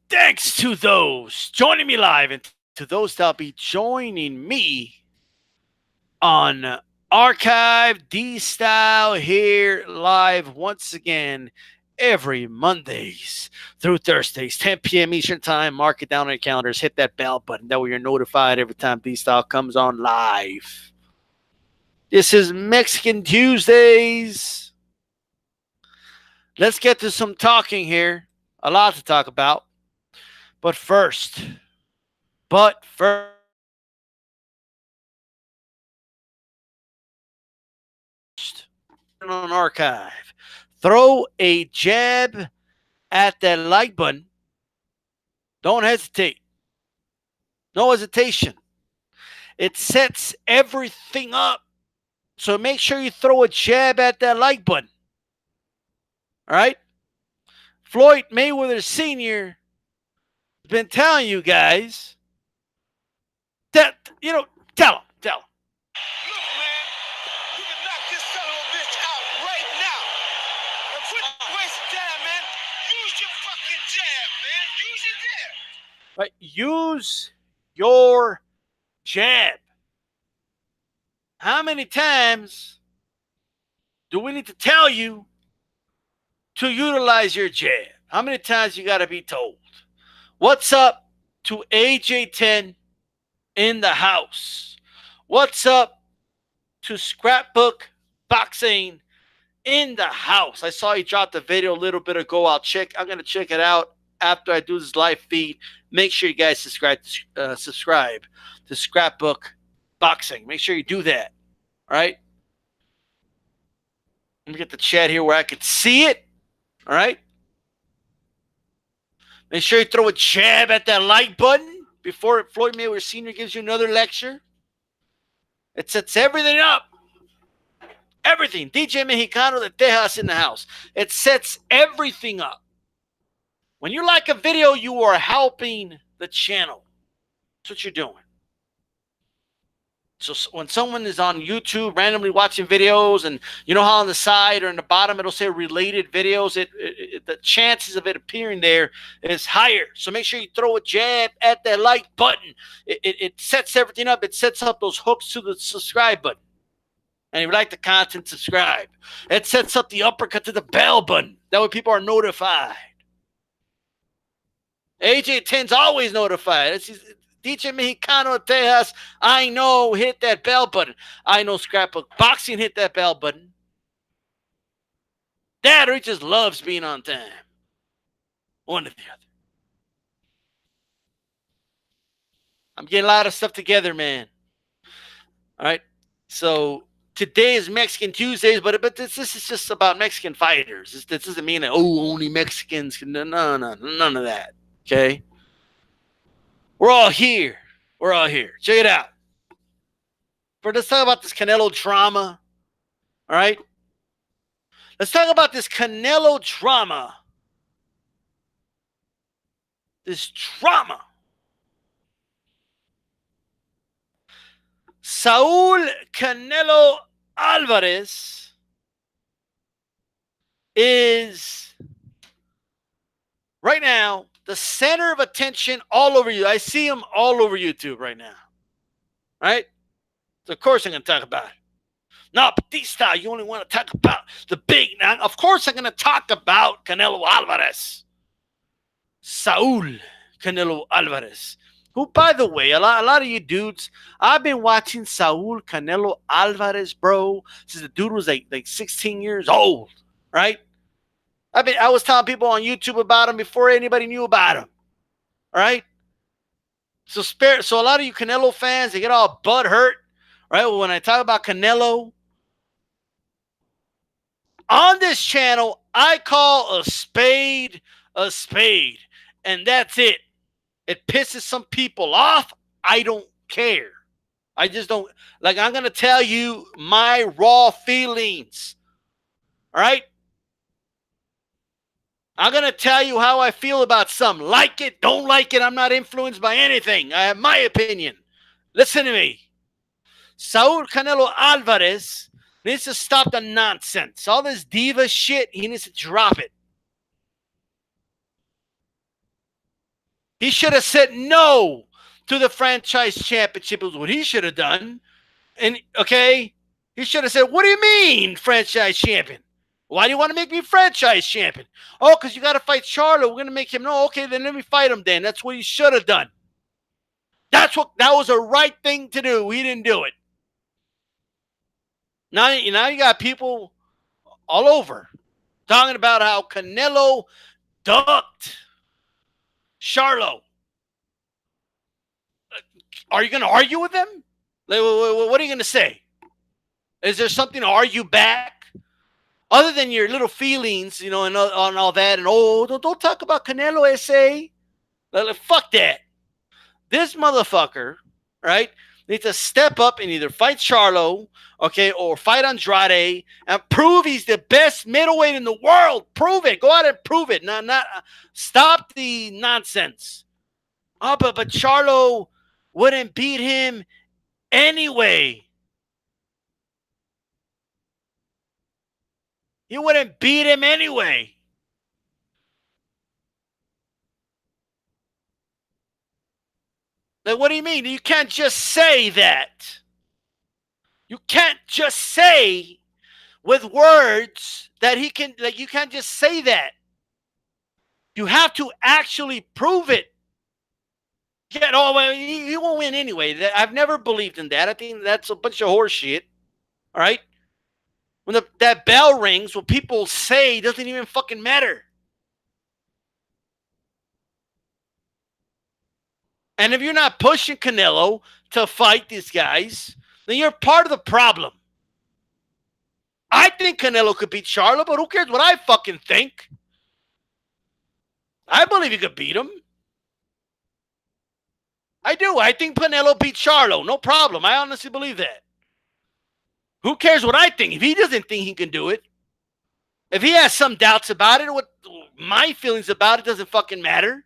Thanks to those joining me live and to those that'll be joining me on Archive D Style here live once again every Mondays through Thursdays, 10 p.m. Eastern Time. Mark it down on your calendars. Hit that bell button. That way you're notified every time D Style comes on live. This is Mexican Tuesdays. Let's get to some talking here. A lot to talk about. But first, on Archive, throw a jab at that like button. Don't hesitate. No hesitation. It sets everything up. So make sure you throw a jab at that like button. All right? Floyd Mayweather Sr. has been telling you guys that, tell him. Look, man, you can knock this son of a bitch out right now. And quit wasting time, man. Use your fucking jab, man. Use your jab. Right? Use your jab. How many times do we need to tell you to utilize your jab? How many times you got to be told? What's up to AJ10 in the house? What's up to Scrapbook Boxing in the house? I saw he dropped a video a little bit ago. I'm going to check it out after I do this live feed. Make sure you guys subscribe to Scrapbook Boxing. Make sure you do that. All right? Let me get the chat here where I can see it. All right? Make sure you throw a jab at that like button before Floyd Mayweather Sr. gives you another lecture. It sets everything up. Everything. DJ Mexicano de Texas in the house. It sets everything up. When you like a video, you are helping the channel. That's what you're doing. So when someone is on YouTube randomly watching videos, and you know how on the side or in the bottom it'll say related videos, the chances of it appearing there is higher. So make sure you throw a jab at that like button. It sets everything up. It sets up those hooks to the subscribe button. And if you like the content, subscribe. It sets up the uppercut to the bell button. That way people are notified. AJ10's always notified. It's DJ Mexicano Tejas, I know, hit that bell button. I know Scrapbook Boxing hit that bell button. Dad, or he just loves being on time. One or the other. I'm getting a lot of stuff together, man. All right. So today is Mexican Tuesdays, but this is just about Mexican fighters. This doesn't mean that, only Mexicans can. No, none of that. Okay. We're all here. Check it out. Let's talk about this Canelo drama. All right? Let's talk about this Canelo drama. This drama. Saul Canelo Alvarez is right now the center of attention all over you. I see him all over YouTube right now. Right? So of course I'm going to talk about it. No, Batista, you only want to talk about the big. Now, of course I'm going to talk about Canelo Alvarez. Saul Canelo Alvarez. Who, by the way, a lot of you dudes, I've been watching Saul Canelo Alvarez, bro, since the dude was like 16 years old. Right? I was telling people on YouTube about him before anybody knew about him. All right? So a lot of you Canelo fans, they get all butt hurt, right? When I talk about Canelo, on this channel, I call a spade, and that's it. It pisses some people off. I don't care. I just don't. Like, I'm going to tell you my raw feelings. All right? I'm going to tell you how I feel about something. Like it, don't like it. I'm not influenced by anything. I have my opinion. Listen to me. Saul Canelo Alvarez needs to stop the nonsense. All this diva shit, he needs to drop it. He should have said no to the franchise championship is what he should have done. And okay, he should have said, what do you mean franchise champion? Why do you want to make me franchise champion? Oh, because you got to fight Charlo. We're going to make him. No, okay, then let me fight him then. That's what he should have done. That was the right thing to do. He didn't do it. Now you got people all over talking about how Canelo ducked Charlo. Are you going to argue with them? Like, what are you going to say? Is there something to argue back? Other than your little feelings, and on all that, and don't talk about Canelo SA. Like, fuck that. This motherfucker, right, needs to step up and either fight Charlo, okay, or fight Andrade and prove he's the best middleweight in the world. Prove it. Go out and prove it. Not stop the nonsense. Oh, but Charlo wouldn't beat him anyway. You wouldn't beat him anyway. Like, what do you mean? You can't just say that. You can't just say with words that he can, like, you can't just say that. You have to actually prove it. Yeah, no, well, he won't win anyway. I've never believed in that. I think that's a bunch of horse shit. All right? When that bell rings, what people say doesn't even fucking matter. And if you're not pushing Canelo to fight these guys, then you're part of the problem. I think Canelo could beat Charlo, but who cares what I fucking think? I believe he could beat him. I do. I think Canelo beat Charlo. No problem. I honestly believe that. Who cares what I think? If he doesn't think he can do it, if he has some doubts about it, what my feelings about it doesn't fucking matter.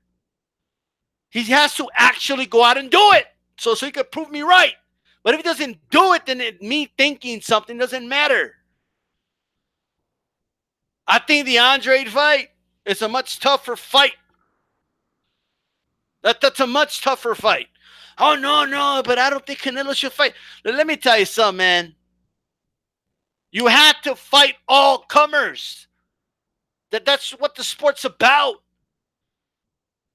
He has to actually go out and do it so he could prove me right. But if he doesn't do it, then me thinking something doesn't matter. I think the Andrade fight is a much tougher fight. That's a much tougher fight. Oh, no, but I don't think Canelo should fight. Let me tell you something, man. You have to fight all comers. That's what the sport's about.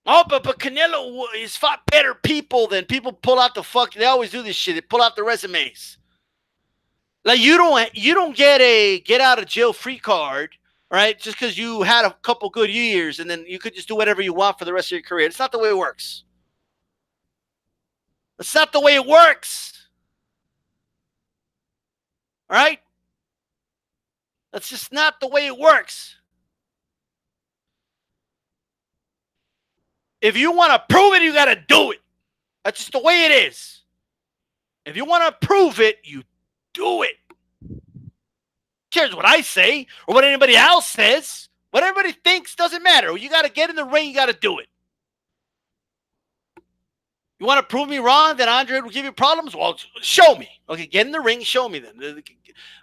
Oh, but Canelo has fought better people than people pull out the fuck. They always do this shit. They pull out the resumes. Like, you don't get a get out of jail free card, right? Just because you had a couple good years and then you could just do whatever you want for the rest of your career. It's not the way it works. That's not the way it works. All right? That's just not the way it works. If you want to prove it, you got to do it. That's just the way it is. If you want to prove it, you do it. Who cares what I say or what anybody else says? What everybody thinks doesn't matter. You got to get in the ring. You got to do it. You want to prove me wrong that Andre will give you problems? Well, show me. Okay, get in the ring. Show me then.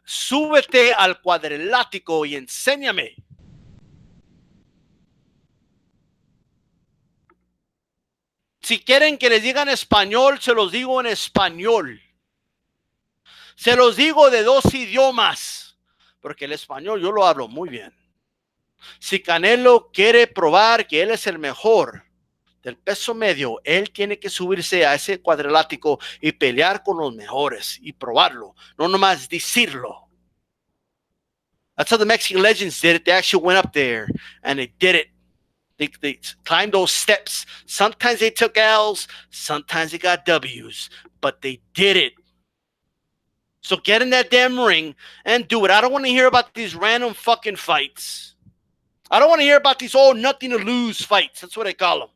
Súbete al cuadrilátero y enséñame. Si quieren que les diga en español, se los digo en español. Se los digo de dos idiomas, porque el español yo lo hablo muy bien. Si Canelo quiere probar que él es el mejor del peso medio, él tiene que subirse a ese cuadrilátero y pelear con los mejores y probarlo, no nomás decirlo. That's how the Mexican legends did it. They actually went up there and they did it. They climbed those steps. Sometimes they took L's, sometimes they got W's, but they did it. So get in that damn ring and do it. I don't want to hear about these random fucking fights. I don't want to hear about these nothing to lose fights. That's what I call them.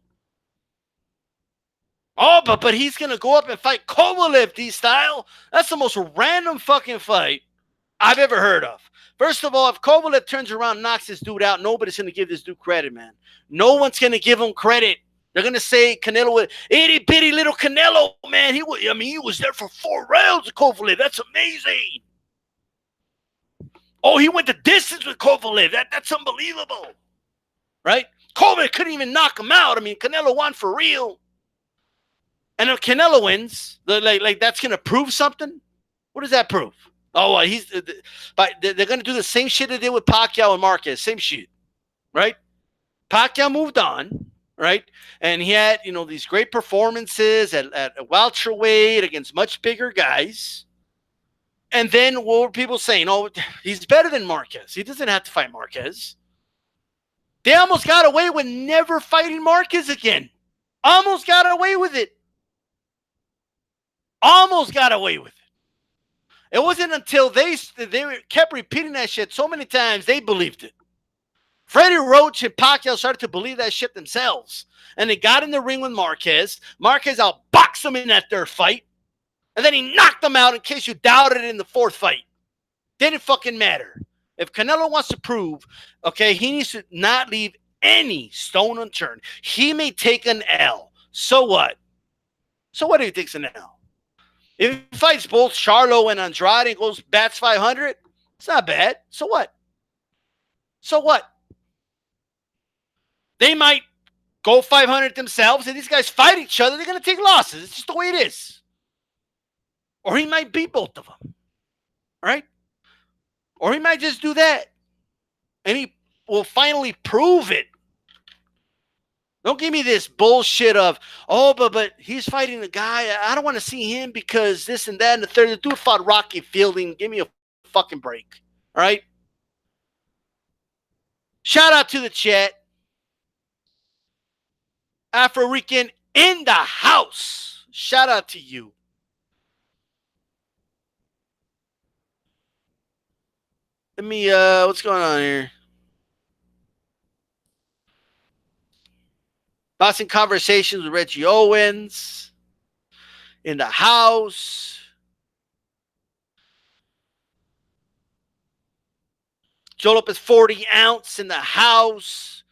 Oh, but he's going to go up and fight Kovalev, D-Style. That's the most random fucking fight I've ever heard of. First of all, if Kovalev turns around and knocks this dude out, nobody's going to give this dude credit, man. No one's going to give him credit. They're going to say Canelo, itty-bitty little Canelo, man. He was there for 4 rounds with Kovalev. That's amazing. Oh, he went the distance with Kovalev. That's unbelievable. Right? COVID couldn't even knock him out. I mean, Canelo won for real. And if Canelo wins, like that's going to prove something? What does that prove? Oh, well, they're going to do the same shit they did with Pacquiao and Marquez. Same shit, right? Pacquiao moved on, right? And he had, these great performances at welterweight against much bigger guys. And then what were people saying? Oh, he's better than Marquez. He doesn't have to fight Marquez. They almost got away with never fighting Marquez again. Almost got away with it. Almost got away with it. It wasn't until they kept repeating that shit so many times they believed it. Freddie Roach and Pacquiao started to believe that shit themselves. And they got in the ring with Marquez. Marquez outboxed him in that third fight. And then he knocked him out in case you doubted it in the fourth fight. Didn't fucking matter. If Canelo wants to prove, okay, he needs to not leave any stone unturned. He may take an L. So what? So what if he takes an L? If he fights both Charlo and Andrade and goes bats 500, it's not bad. So what? So what? They might go 500 themselves, and these guys fight each other. They're going to take losses. It's just the way it is. Or he might beat both of them. Right? Or he might just do that. And he will finally prove it. Don't give me this bullshit of, oh, but he's fighting a guy. I don't want to see him because this and that and the third. The dude fought Rocky Fielding. Give me a fucking break. All right? Shout out to the chat. Afro-Rican in the house. Shout out to you. Let me, what's going on here? Boxing Conversations with Reggie Owens in the house. Joe Lopez 40 ounce in the house.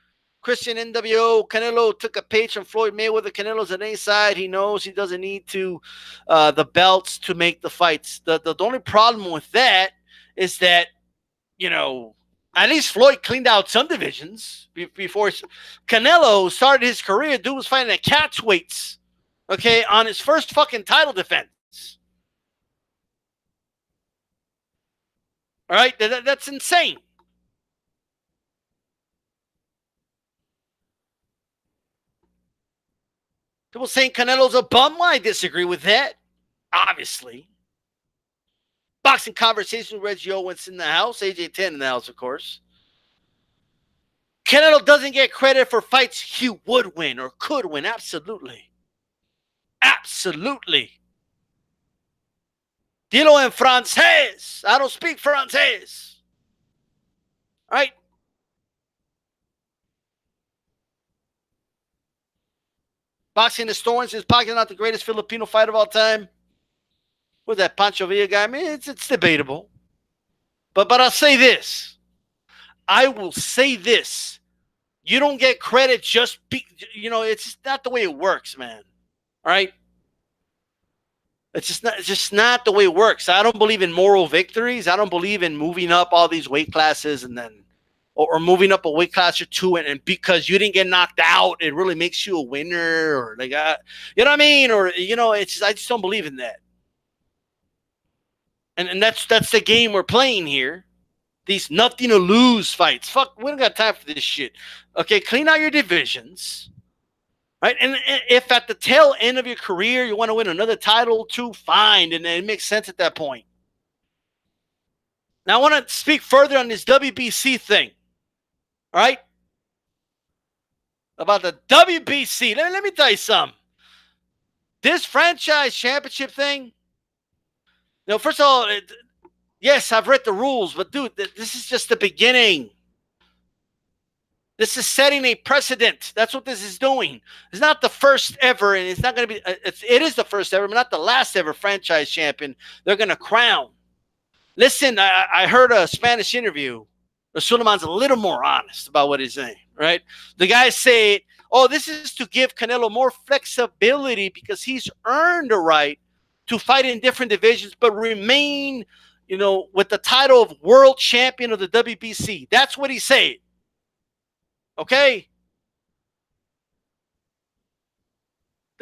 Christian NWO. Canelo took a page from Floyd Mayweather. Canelo's an A side. He knows he doesn't need to the belts to make the fights. The only problem with that is that, at least Floyd cleaned out some divisions before Canelo started his career. Dude was fighting at catch weights, okay, on his first fucking title defense. All right, that's insane. People saying Canelo's a bum. Well, I disagree with that, obviously. Boxing Conversation with Reggie Owens in the house. AJ10 in the house, of course. Canelo doesn't get credit for fights he would win or could win. Absolutely. Absolutely. Dilo en francés. I don't speak francés. All right? Boxing historian says Pacquiao not the greatest Filipino fighter of all time. With that Pancho Villa guy, I mean, it's debatable. But I'll say this. I will say this. You don't get credit just it's just not the way it works, man. All right? It's just not the way it works. I don't believe in moral victories. I don't believe in moving up all these weight classes and then or moving up a weight class or two and because you didn't get knocked out, it really makes you a winner or you know what I mean? Or I just don't believe in that. And that's the game we're playing here. These nothing to lose fights. Fuck, we don't got time for this shit. Okay, clean out your divisions. Right? And if at the tail end of your career you want to win another title or two, fine. And it makes sense at that point. Now I want to speak further on this WBC thing. All right? About the WBC. Let me tell you something. This franchise championship thing, first of all, yes, I've read the rules, but dude, this is just the beginning. This is setting a precedent. That's what this is doing. It's not the first ever, and it's not going to be. It is the first ever, but not the last ever franchise champion they're going to crown. Listen, I heard a Spanish interview. Suleiman's a little more honest about what he's saying, right? The guys say, oh, this is to give Canelo more flexibility because he's earned a right to fight in different divisions, but remain, with the title of world champion of the WBC. That's what he said. Okay?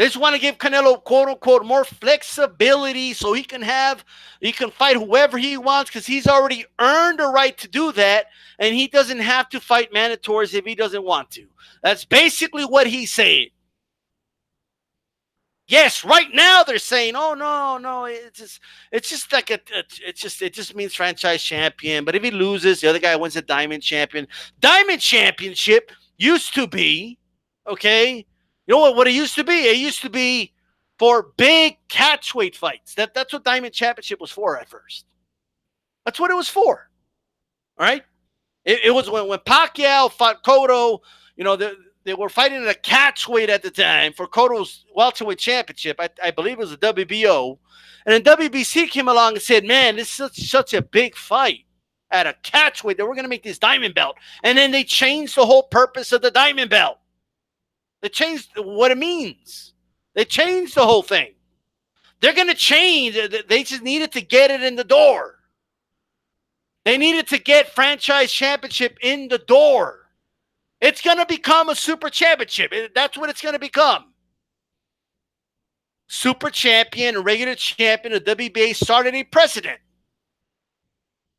They just want to give Canelo, quote unquote, more flexibility so he can fight whoever he wants because he's already earned a right to do that, and he doesn't have to fight mandatories if he doesn't want to. That's basically what he's saying. Yes, right now they're saying, "Oh no, it's just like it just means franchise champion." But if he loses, the other guy wins a diamond champion. Diamond championship used to be, okay. You know what it used to be? It used to be for big catchweight fights. That's what diamond championship was for at first. That's what it was for. All right. It was when Pacquiao fought Cotto. You know, they were fighting at a catchweight at the time for Cotto's welterweight championship. I believe it was the WBO. And then WBC came along and said, man, this is such a big fight at a catchweight that we're going to make this diamond belt. And then they changed the whole purpose of the diamond belt. They changed what it means. They changed the whole thing. They're going to change. They just needed to get it in the door. They needed to get franchise championship in the door. It's going to become a super championship. That's what it's going to become. Super champion, regular champion of WBA started a precedent.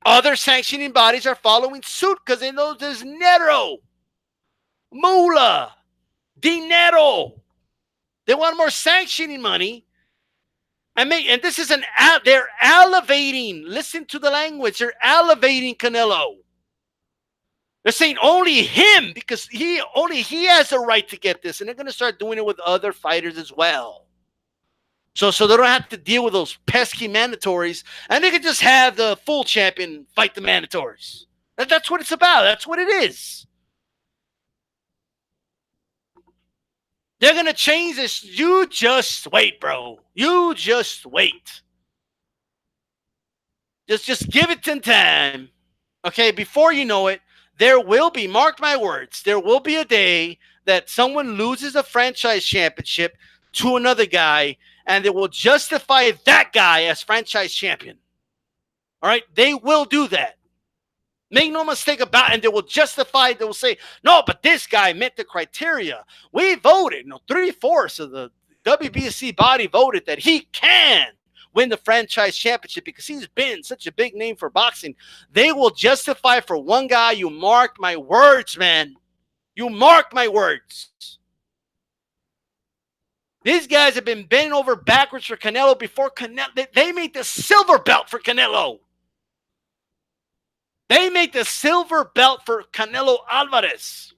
Other sanctioning bodies are following suit because they know there's dinero, moolah, dinero. They want more sanctioning money. And this is they're elevating. Listen to the language. They're elevating Canelo. They're saying only him because he has the right to get this, and they're going to start doing it with other fighters as well. So they don't have to deal with those pesky mandatories, and they can just have the full champion fight the mandatories. That's what it's about. That's what it is. They're going to change this. You just wait, bro. You just wait. Just give it some time. Okay, before you know it, there will be, mark my words, there will be a day that someone loses a franchise championship to another guy, and they will justify that guy as franchise champion. All right? They will do that. Make no mistake about it, and they will justify, they will say, no, but this guy met the criteria. We voted, 3/4 of the WBC body voted that he can win the franchise championship because he's been such a big name for boxing. They will justify for one guy. You mark my words, man. You mark my words. These guys have been bending over backwards for Canelo before Canelo. They made the silver belt for Canelo. They made the silver belt for Canelo Alvarez.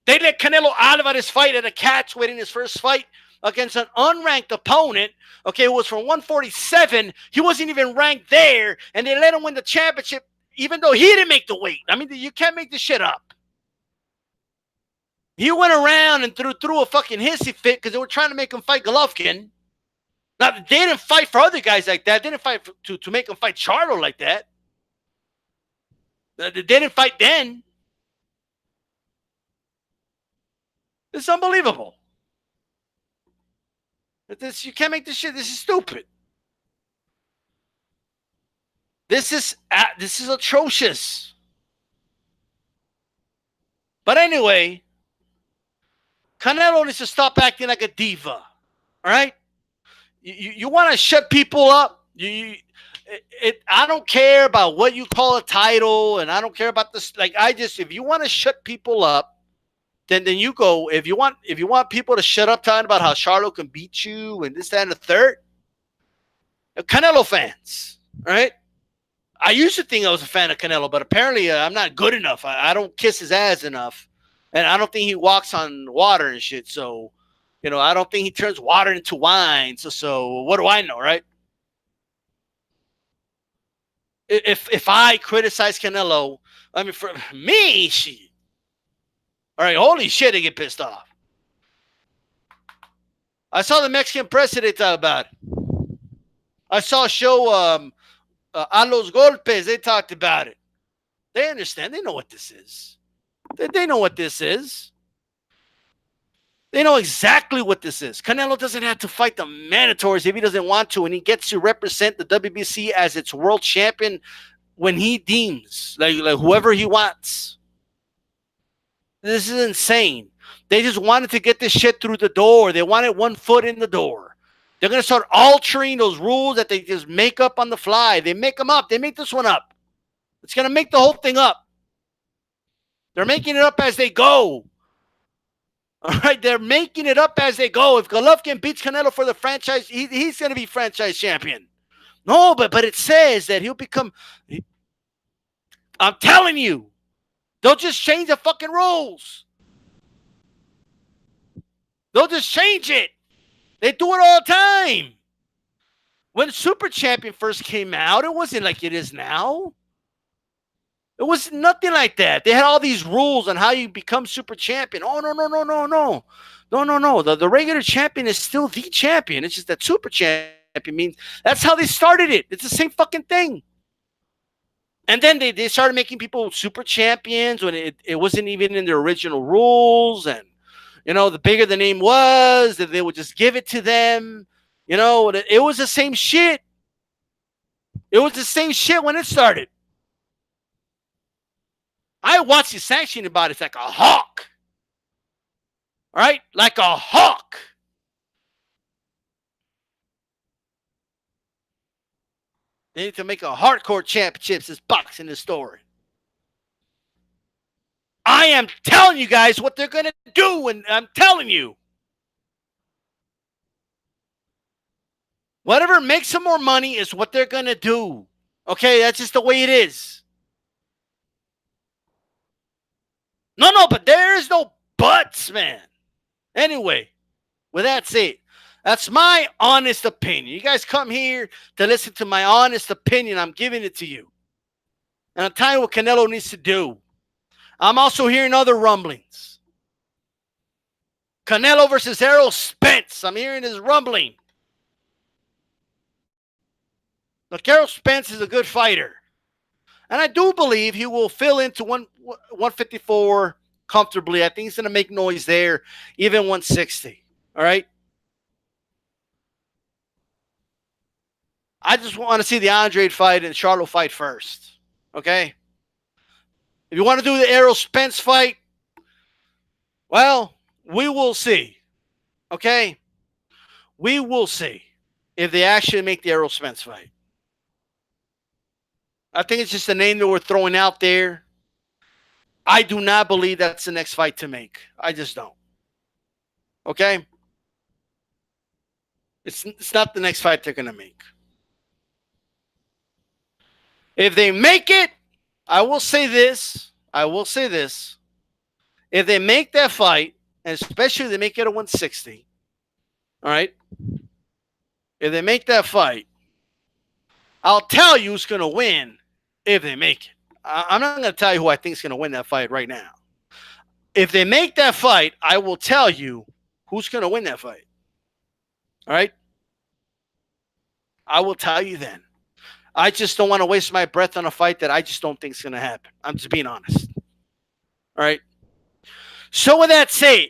They let Canelo Alvarez fight at a catchweight in his first fight against an unranked opponent. Okay, it was from 147. He wasn't even ranked there, and they let him win the championship even though he didn't make the weight. I mean, you can't make this shit up. He went around and threw a fucking hissy fit because they were trying to make him fight Golovkin. Now, they didn't fight for other guys like that. They didn't fight to make him fight Charlo like that. They didn't fight then. It's unbelievable. You can't make this shit. This is stupid. This is atrocious. But anyway, Canelo needs to stop acting like a diva. All right? You want to shut people up? I don't care about what you call a title, and I don't care about this. Like, if you want to shut people up, then you go. If you want people to shut up talking about how Charlo can beat you and this, that, and the third, Canelo fans, right? I used to think I was a fan of Canelo, but apparently I'm not good enough. I don't kiss his ass enough, and I don't think he walks on water and shit. So, I don't think he turns water into wine. So what do I know, right? If I criticize Canelo, I mean, for me, shit. All right, holy shit, they get pissed off. I saw the Mexican president talk about it. I saw a show, A Los Golpes, they talked about it. They understand. They know what this is. They know what this is. They know exactly what this is. Canelo doesn't have to fight the mandatories if he doesn't want to, and he gets to represent the WBC as its world champion when he deems, like whoever he wants. This is insane. They just wanted to get this shit through the door. They wanted one foot in the door. They're going to start altering those rules that they just make up on the fly. They make them up. They make this one up. It's going to make the whole thing up. They're making it up as they go. All right, they're making it up as they go. If Golovkin beats Canelo for the franchise, he's going to be franchise champion. No, but it says that he'll become. I'm telling you, they'll just change the fucking rules. They'll just change it. They do it all the time. When Super Champion first came out, it wasn't like it is now. It was nothing like that. They had all these rules on how you become Super Champion. Oh, no. The regular champion is still the champion. It's just that Super Champion means that's how they started it. It's the same fucking thing. And then they started making people Super Champions when it wasn't even in the original rules. And, the bigger the name was, that they would just give it to them. It was the same shit. It was the same shit when it started. I watch the sanctioning bodies like a hawk. All right? Like a hawk. They need to make a hardcore championships as boxing the story. I am telling you guys what they're going to do, and I'm telling you. Whatever makes them more money is what they're going to do. Okay? That's just the way it is. No, but there is no buts, man. Anyway, with that said, that's my honest opinion. You guys come here to listen to my honest opinion. I'm giving it to you. And I'm telling you what Canelo needs to do. I'm also hearing other rumblings. Canelo versus Errol Spence. I'm hearing his rumbling. Look, Errol Spence is a good fighter. And I do believe he will fill into 154 comfortably. I think he's going to make noise there, even 160. All right? I just want to see the Andre fight and Charlo fight first. Okay? If you want to do the Errol Spence fight, well, we will see. Okay? We will see if they actually make the Errol Spence fight. I think it's just a name that we're throwing out there. I do not believe that's the next fight to make. I just don't. Okay? It's not the next fight they're going to make. If they make it, I will say this. If they make that fight, and especially if they make it a 160, all right? If they make that fight, I'll tell you who's going to win if they make it. I'm not going to tell you who I think is going to win that fight right now. If they make that fight, I will tell you who's going to win that fight. All right? I will tell you then. I just don't want to waste my breath on a fight that I just don't think is going to happen. I'm just being honest. All right? So with that said,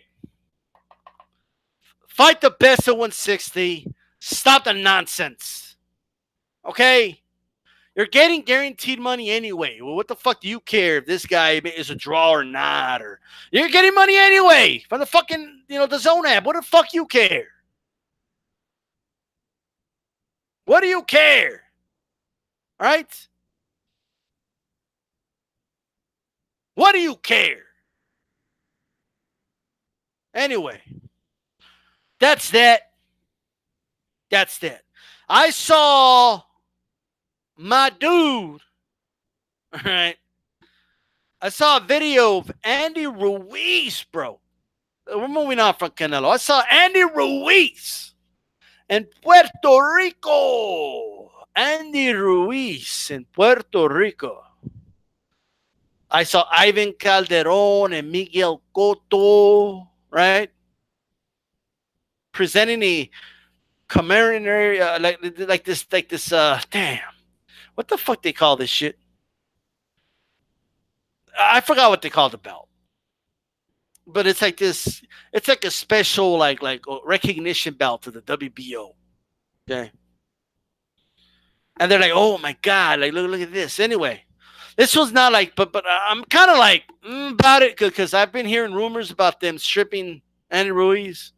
fight the best at 160. Stop the nonsense. Okay? You're getting guaranteed money anyway. Well, what the fuck do you care if this guy is a draw or not? Or you're getting money anyway from the fucking, the Zone app. What the fuck you care? What do you care? All right? What do you care? Anyway, that's that. I saw my dude, all right? I saw a video of Andy Ruiz, bro. We're moving on from Canelo. I saw Andy Ruiz in Puerto Rico. Andy Ruiz in Puerto Rico. I saw Ivan Calderon and Miguel Cotto, right? Presenting a commemorative, like this, damn. What the fuck they call this shit? I forgot what they call the belt. But it's like this, it's like a special like recognition belt to the WBO. Okay. And they're like, oh my God, like look at this. Anyway, This was not like, but I'm kind of like about it because I've been hearing rumors about them stripping Andy Ruiz.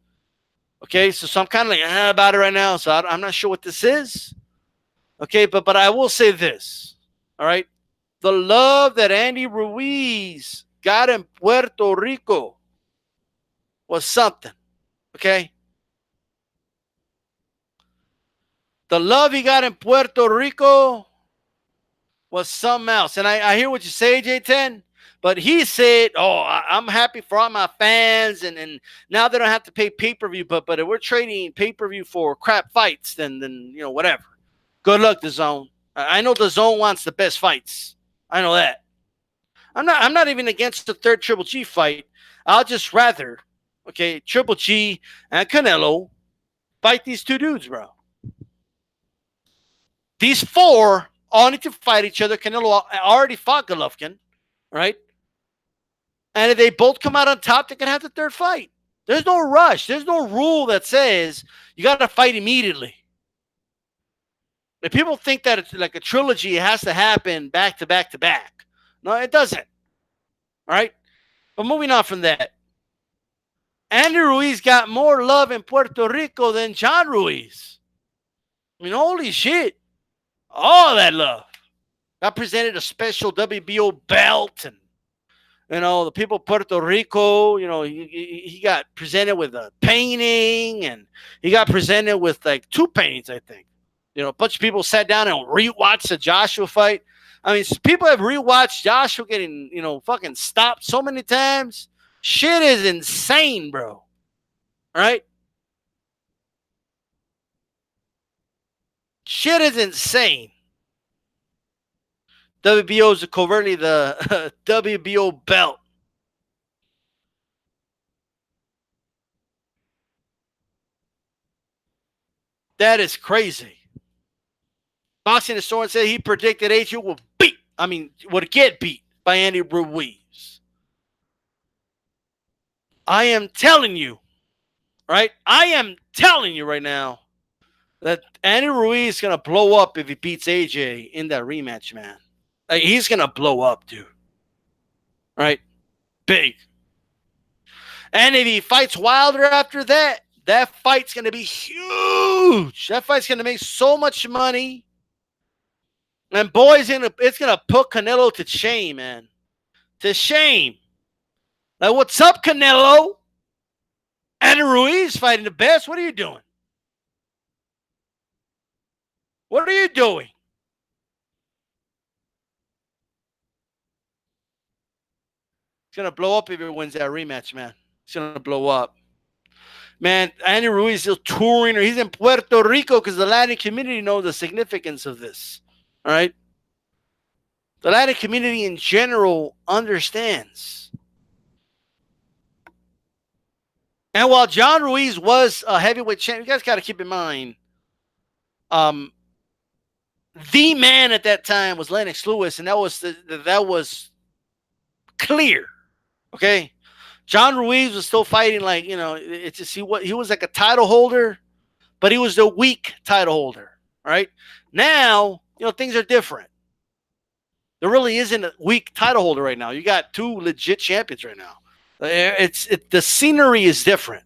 Okay, so I'm kind of like about it right now. So I'm not sure what this is. Okay, but I will say this. All right, the love that Andy Ruiz got in Puerto Rico was something. Okay, the love he got in Puerto Rico was something else. And I hear what you say, J10. But he said, "Oh, I'm happy for all my fans, and now they don't have to pay pay-per-view. But if we're trading pay-per-view for crap fights, then whatever. Good luck, the Zone. I know the Zone wants the best fights. I know that. I'm not even against the third Triple G fight. I'll just rather, okay, Triple G and Canelo fight these two dudes, bro. These four all need to fight each other. Canelo already fought Golovkin, right? And if they both come out on top, they can have the third fight. There's no rush. There's no rule that says you got to fight immediately. If people think that it's like a trilogy, it has to happen back to back to back. No, it doesn't. All right? But moving on from that, Andy Ruiz got more love in Puerto Rico than John Ruiz. I mean, holy shit. All that love. Got presented a special WBO belt, and the people of Puerto Rico, he got presented with a painting, and he got presented with like 2 paintings, I think. A bunch of people sat down and rewatched the Joshua fight. I mean, people have rewatched Joshua getting, fucking stopped so many times. Shit is insane, bro. All right? Shit is insane. WBO is covertly the WBO belt. That is crazy. Boxing historian said he predicted AJ would get beat by Andy Ruiz. I am telling you, right? I am telling you right now that Andy Ruiz is going to blow up if he beats AJ in that rematch, man. Like, he's going to blow up, dude. Right? Big. And if he fights Wilder after that, that fight's going to be huge. That fight's going to make so much money. And boys, it's going to put Canelo to shame, man. To shame. Like, what's up, Canelo? Andy Ruiz fighting the best. What are you doing? What are you doing? It's going to blow up if he wins that rematch, man. It's going to blow up. Man, Andy Ruiz is still touring, or he's in Puerto Rico because the Latin community knows the significance of this. All right? The Latin community in general understands. And while John Ruiz was a heavyweight champion, you guys got to keep in mind, the man at that time was Lennox Lewis, and that was clear. Okay? John Ruiz was still fighting like, it's just he was like a title holder, but he was the weak title holder. Right? Now, things are different. There really isn't a weak title holder right now. You got 2 legit champions right now. The scenery is different.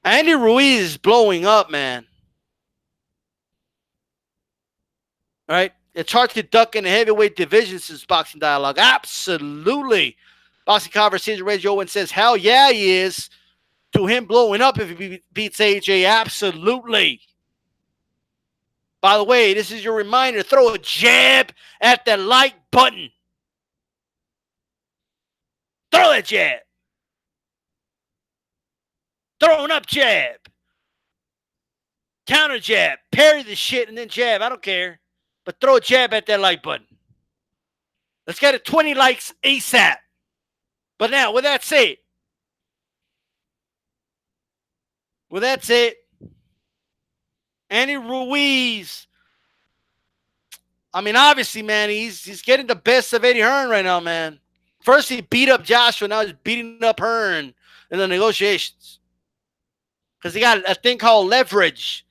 Andy Ruiz is blowing up, man. All right? It's hard to duck in the heavyweight division since Boxing Dialogue. Absolutely. Boxing Conversation Radio Owen says, hell yeah, he is. To him blowing up if he beats AJ. Absolutely. By the way, this is your reminder. Throw a jab at that like button. Throw that jab. Throwing up jab. Counter jab. Parry the shit and then jab. I don't care. But throw a jab at that like button. Let's get it 20 likes ASAP. But now, with that said, Andy Ruiz, I mean, obviously, man, he's getting the best of Eddie Hearn right now, man. First, he beat up Joshua. Now he's beating up Hearn in the negotiations. Because he got a thing called leverage.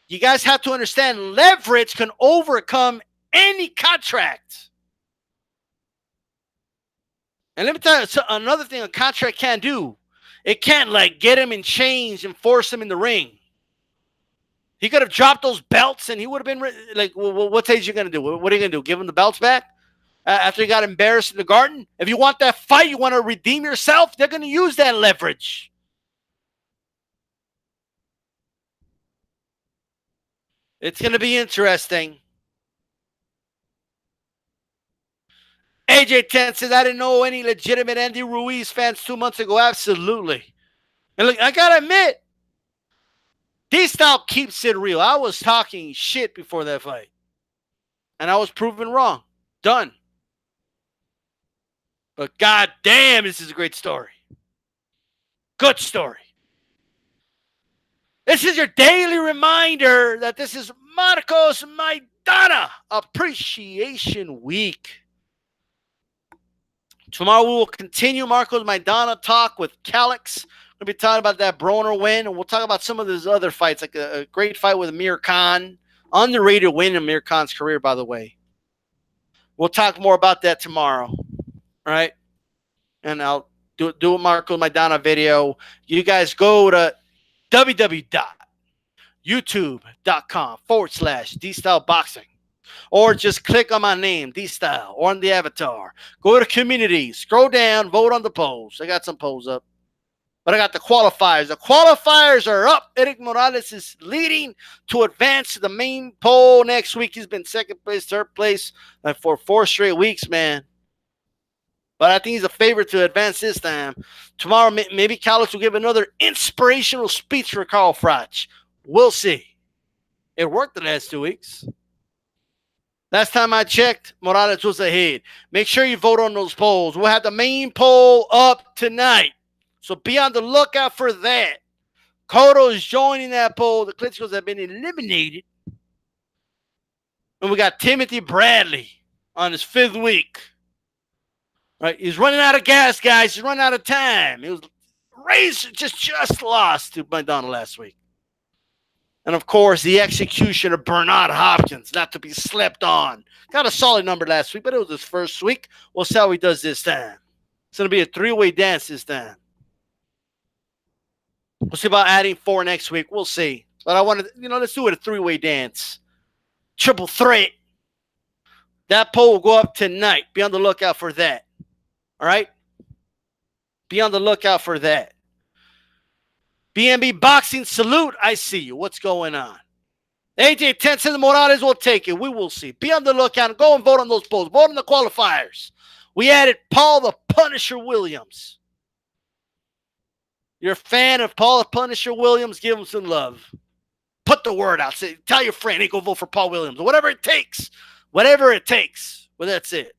You guys have to understand, leverage can overcome any contract. And let me tell you another thing a contract can't do. It can't like get him in chains and force him in the ring. He could have dropped those belts and he would have been like, well, what are you going to do? What are you going to do? Give him the belts back? After he got embarrassed in the garden? If you want that fight, you want to redeem yourself, they're going to use that leverage. It's going to be interesting. AJ10 says, I didn't know any legitimate Andy Ruiz fans 2 months ago. Absolutely. And look, I got to admit, D-Style keeps it real. I was talking shit before that fight. And I was proven wrong. Done. But god damn, this is a great story. Good story. This is your daily reminder that this is Marcos Maidana Appreciation Week. Tomorrow we will continue Marcos Maidana talk with Calix. We'll be talking about that Broner win, and we'll talk about some of those other fights, like a great fight with Amir Khan. Underrated win in Amir Khan's career, by the way. We'll talk more about that tomorrow. All right? And I'll do a Marcos Maidana video. You guys go to www.youtube.com/DStyleBoxing. Or just click on my name, D-Style, or on the avatar. Go to community, scroll down, vote on the polls. I got some polls up. But I got the qualifiers. The qualifiers are up. Eric Morales is leading to advance to the main poll next week. He's been second place, third place for 4 straight weeks, man. But I think he's a favorite to advance this time. Tomorrow, maybe Calix will give another inspirational speech for Carl Froch. We'll see. It worked the last 2 weeks. Last time I checked, Morales was ahead. Make sure you vote on those polls. We'll have the main poll up tonight. So be on the lookout for that. Cotto is joining that poll. The Klitschko's have been eliminated. And we got Timothy Bradley on his 5th week. Right, he's running out of gas, guys. He's running out of time. He was raised, just lost to Maidana last week. And, of course, the execution of Bernard Hopkins, not to be slept on. Got a solid number last week, but it was his first week. We'll see how he does this time. It's going to be a 3-way dance this time. We'll see about adding 4 next week. We'll see. But I wanted, let's do it a 3-way dance. Triple threat. That poll will go up tonight. Be on the lookout for that. All right? Be on the lookout for that. BNB Boxing, salute. I see you. What's going on? AJ 10 says Morales will take it. We will see. Be on the lookout. Go and vote on those polls. Vote on the qualifiers. We added Paul the Punisher Williams. You're a fan of Paul the Punisher Williams? Give him some love. Put the word out. Say, tell your friend, hey, go vote for Paul Williams. Whatever it takes. Whatever it takes. Well, that's it.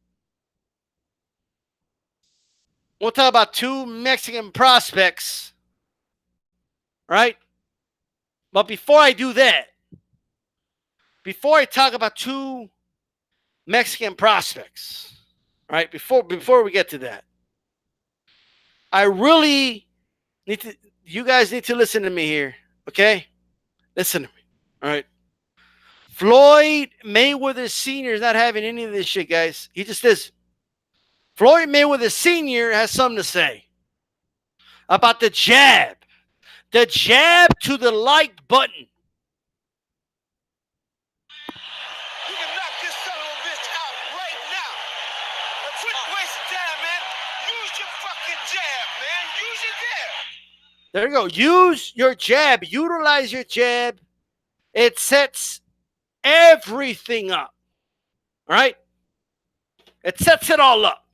We'll talk about 2 Mexican prospects. Right? But before I do that, before I talk about 2 Mexican prospects, right? Before we get to that, I really need to, you guys need to listen to me here, okay? Listen to me, all right? Floyd Mayweather Sr. is not having any of this shit, guys. He just is. Floyd Mayweather Sr. has something to say about the jab. The jab to the like button. You can knock this son of a bitch out right now. Quit wasting time, man. Use your fucking jab, man. Use your jab. There you go. Use your jab. Utilize your jab. It sets everything up. All right? It sets it all up.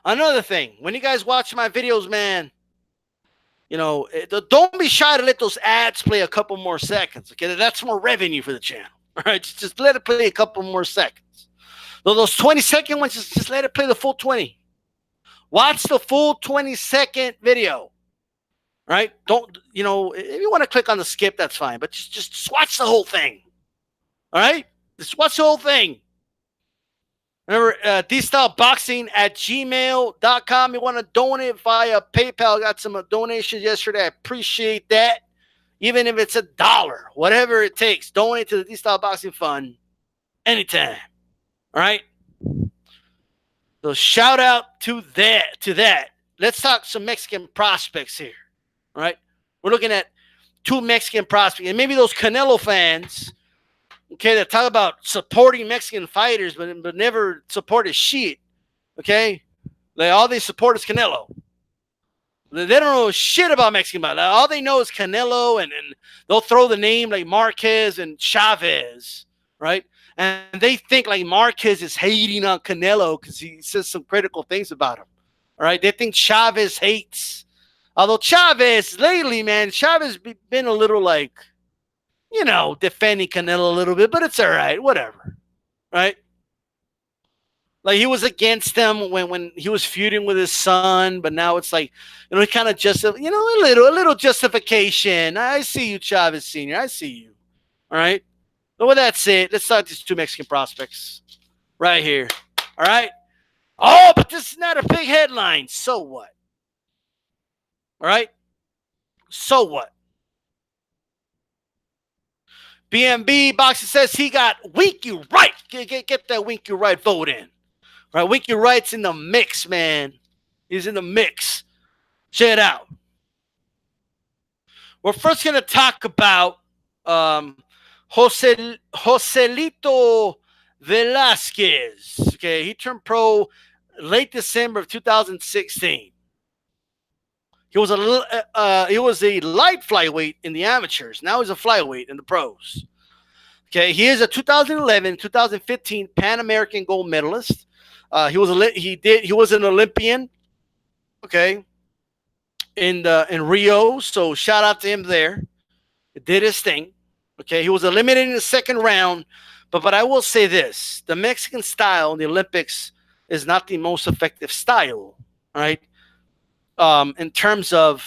Another thing, when you guys watch my videos, man, don't be shy to let those ads play a couple more seconds. Okay, that's more revenue for the channel. All right, just let it play a couple more seconds. Those 20-second ones, just let it play the full 20. Watch the full 20-second video. All right, don't if you want to click on the skip, that's fine. But just watch the whole thing. All right, just watch the whole thing. Remember, DStyleBoxing@gmail.com. You want to donate via PayPal. Got some donations yesterday. I appreciate that. Even if it's $1, whatever it takes, donate to the DStyleBoxing Fund. anytime. All right. So shout out to that. Let's talk some Mexican prospects here. All right. We're looking at two Mexican prospects, and maybe those Canelo fans, okay, that talk about supporting Mexican fighters, but never support his shit. Okay, like all they support is Canelo. They don't know shit about Mexican fighters. All they know is Canelo, and they'll throw the name like Marquez and Chavez, right? And they think like Marquez is hating on Canelo because he says some critical things about him. All right, they think Chavez hates. Although Chavez lately, man, Chavez been a little like, defending Canelo a little bit, but it's all right, whatever, right? Like he was against them when he was feuding with his son, but now it's like, he kind of just, a little justification. I see you, Chavez Senior. I see you. All right. So with that said, let's start these two Mexican prospects right here. All right. Oh, but this is not a big headline. So what? All right. So what? BMB Boxing says he got Winky Right. Get that Winky Right vote in. All right, Winky Wright's in the mix, man. He's in the mix. Check it out. We're first going to talk about Joselito Velazquez. Okay, he turned pro late December of 2016. He was a light flyweight in the amateurs. Now he's a flyweight in the pros. Okay, he is a 2011, 2015 Pan American gold medalist. He was an Olympian, okay, in Rio. So shout out to him there. He did his thing. Okay, he was eliminated in the second round, but I will say this: the Mexican style in the Olympics is not the most effective style, right? In terms of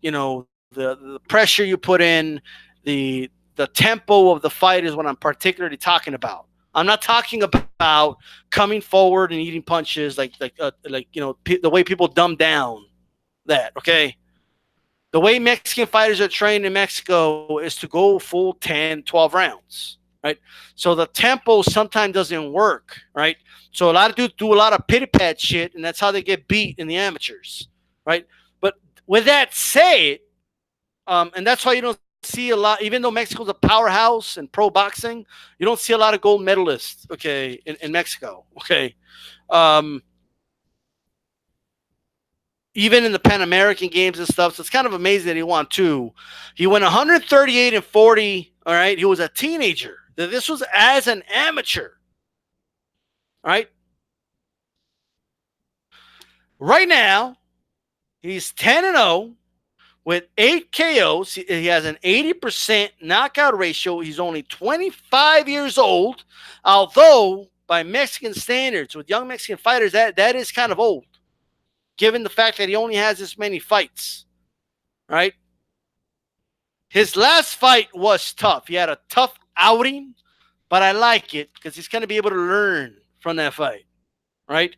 the pressure you put in, the tempo of the fight is what I'm particularly talking about. I'm not talking about coming forward and eating punches like the way people dumb down that, okay? The way Mexican fighters are trained in Mexico is to go full 10, 12 rounds, right? So the tempo sometimes doesn't work, right? So a lot of dudes do a lot of pity pat shit, and that's how they get beat in the amateurs, right? But with that said, and that's why you don't see a lot, even though Mexico's a powerhouse in pro boxing, you don't see a lot of gold medalists, okay, in Mexico, okay? Even in the Pan American games and stuff, so it's kind of amazing that he won two. He went 138-40, all right? He was a teenager. This was as an amateur, all right? Right now, he's 10-0. With 8 KOs, he has an 80% knockout ratio. He's only 25 years old, although by Mexican standards, with young Mexican fighters, that is kind of old, given the fact that he only has this many fights, right? His last fight was tough. He had a tough outing, but I like it because he's going to be able to learn from that fight, right?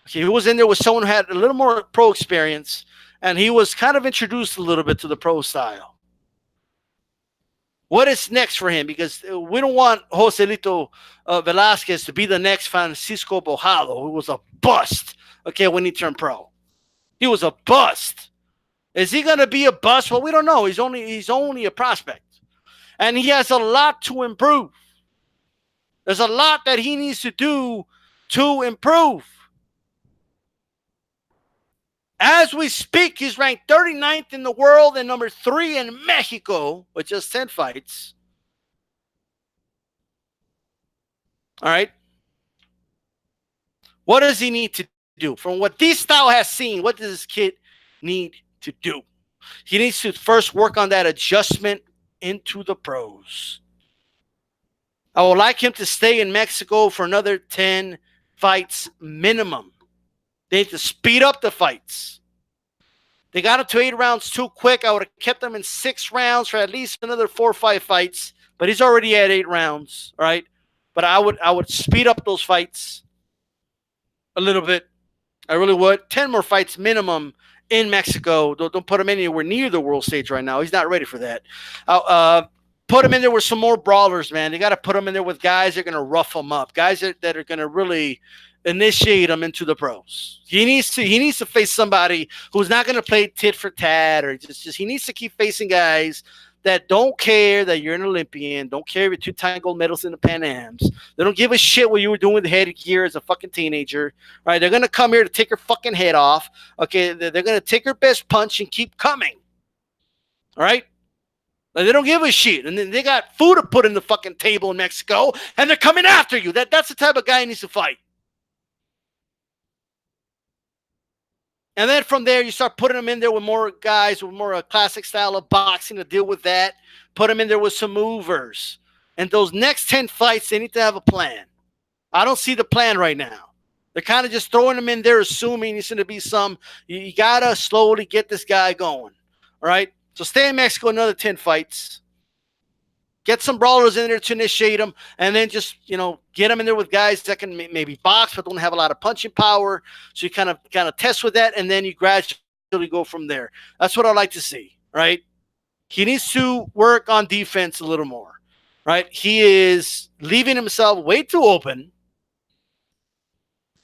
Okay, he was in there with someone who had a little more pro experience, and he was kind of introduced a little bit to the pro style. What is next for him? Because we don't want Joselito Velazquez to be the next Francisco Bojado, who was a bust, okay, when he turned pro. He was a bust. Is he going to be a bust? Well, we don't know. He's only a prospect. And he has a lot to improve. There's a lot that he needs to do to improve. As we speak, he's ranked 39th in the world and number 3 in Mexico with just 10 fights. All right. What does he need to do? From what DStyle has seen, what does this kid need to do? He needs to first work on that adjustment into the pros. I would like him to stay in Mexico for another 10 fights minimum. They need to speed up the fights. They got it to 8 rounds too quick. I would have kept them in 6 rounds for at least another 4 or 5 fights. But he's already at 8 rounds, all right? But I would speed up those fights a little bit. I really would. 10 more fights minimum in Mexico. Don't put him anywhere near the world stage right now. He's not ready for that. put him in there with some more brawlers, man. They got to put him in there with guys that are going to rough him up, guys that are going to really initiate him into the pros. He needs to face somebody who's not going to play tit for tat, or just he needs to keep facing guys that don't care that you're an Olympian, don't care if you're 2-time gold medals in the Pan Ams. They don't give a shit what you were doing with the headgear as a fucking teenager, right? They're going to come here to take your fucking head off, okay? They're going to take your best punch and keep coming, all right? Like, they don't give a shit, and then they got food to put in the fucking table in Mexico, and they're coming after you. That's the type of guy who needs to fight. And then from there, you start putting them in there with more guys with more classic style of boxing to deal with that. Put them in there with some movers. And those next 10 fights, they need to have a plan. I don't see the plan right now. They're kind of just throwing them in there, assuming it's going to be some. You got to slowly get this guy going. All right? So stay in Mexico another 10 fights. Get some brawlers in there to initiate them, and then just, get them in there with guys that can maybe box but don't have a lot of punching power. So you kind of test with that, and then you gradually go from there. That's what I like to see, right? He needs to work on defense a little more, right? He is leaving himself way too open.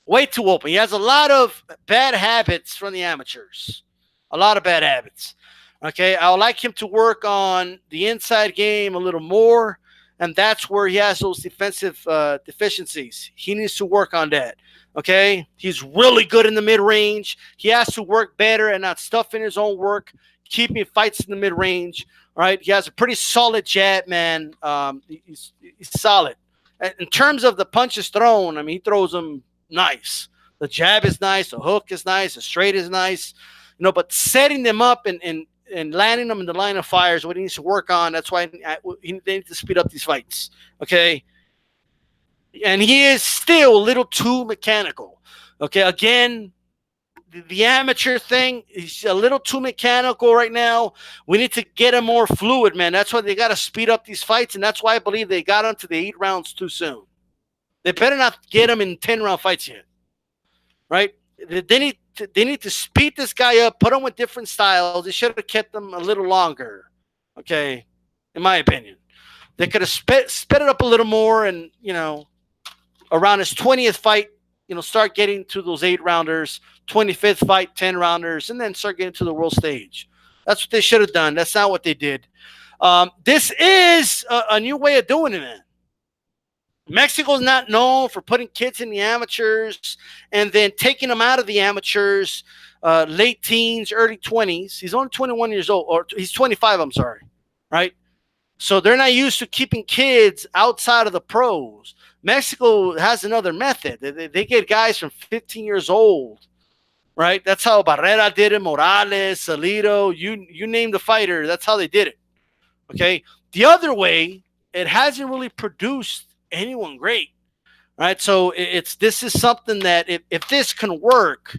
Way too open. He has a lot of bad habits from the amateurs. A lot of bad habits. Okay, I would like him to work on the inside game a little more, and that's where he has those defensive deficiencies. He needs to work on that. Okay, he's really good in the mid-range. He has to work better and not stuff in his own work, keeping fights in the mid-range. All right, he has a pretty solid jab, man. He's solid. In terms of the punches thrown, I mean, he throws them nice. The jab is nice. The hook is nice. The straight is nice. But setting them up and landing them in the line of fire is what he needs to work on. That's why they need to speed up these fights. Okay. And he is still a little too mechanical. Okay. Again, the amateur thing, he's a little too mechanical right now. We need to get him more fluid, man. That's why they got to speed up these fights. And that's why I believe they got onto the 8 rounds too soon. They better not get him in 10-round fights yet. Right? They need to speed this guy up, put him with different styles. They should have kept them a little longer, okay, in my opinion. They could have sped it up a little more and, around his 20th fight, start getting to those 8-rounders, 25th fight, 10-rounders, and then start getting to the world stage. That's what they should have done. That's not what they did. This is a new way of doing it, man. Mexico's not known for putting kids in the amateurs and then taking them out of the amateurs, late teens, early 20s. He's only 21 years old, or he's 25, I'm sorry, right? So they're not used to keeping kids outside of the pros. Mexico has another method. They get guys from 15 years old, right? That's how Barrera did it, Morales, Joselito, you name the fighter. That's how they did it, okay? The other way, it hasn't really produced anyone great, right? So this is something that if this can work,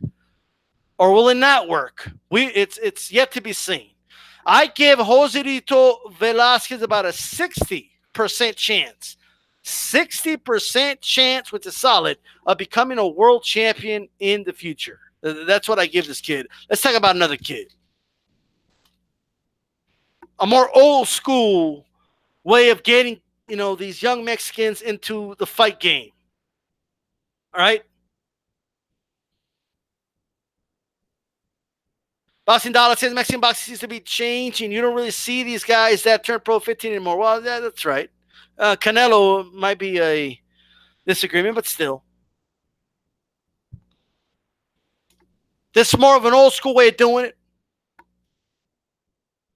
or will it not work? It's yet to be seen. I give Joselito Velazquez about a 60% chance, 60% chance, which is solid, of becoming a world champion in the future. That's what I give this kid. Let's talk about another kid, a more old school way of getting these young Mexicans into the fight game. All right? Boxing Dollar says Mexican boxing seems to be changing. You don't really see these guys that turn pro 15 anymore. Well, that's right. Canelo might be a disagreement, but still. This is more of an old school way of doing it.